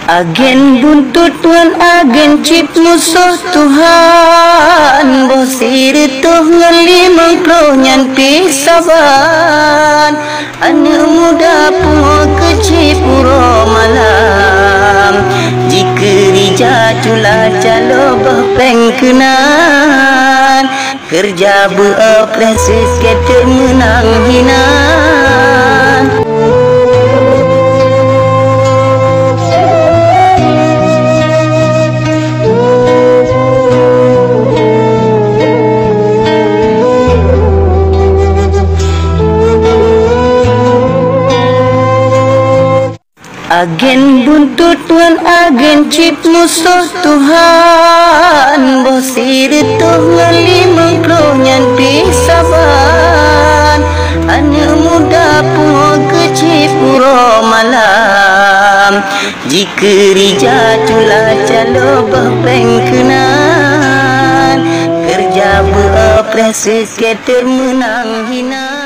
Agen buntut tuan agen cip musuh Tuhan bosir tuh ngelimang kronyan pisaban anak muda pun kecil puro malam jika rija cula calo bahpeng kenan kerja beroperasi skater menang hinan. Agen buntut tuan agen cip musuh Tuhan bosir tuh ngelimang kronyan pisaban anak muda pun kecil puro malam jika rija cula calo bahpeng kenan kerja beroperasi skater menang hinan.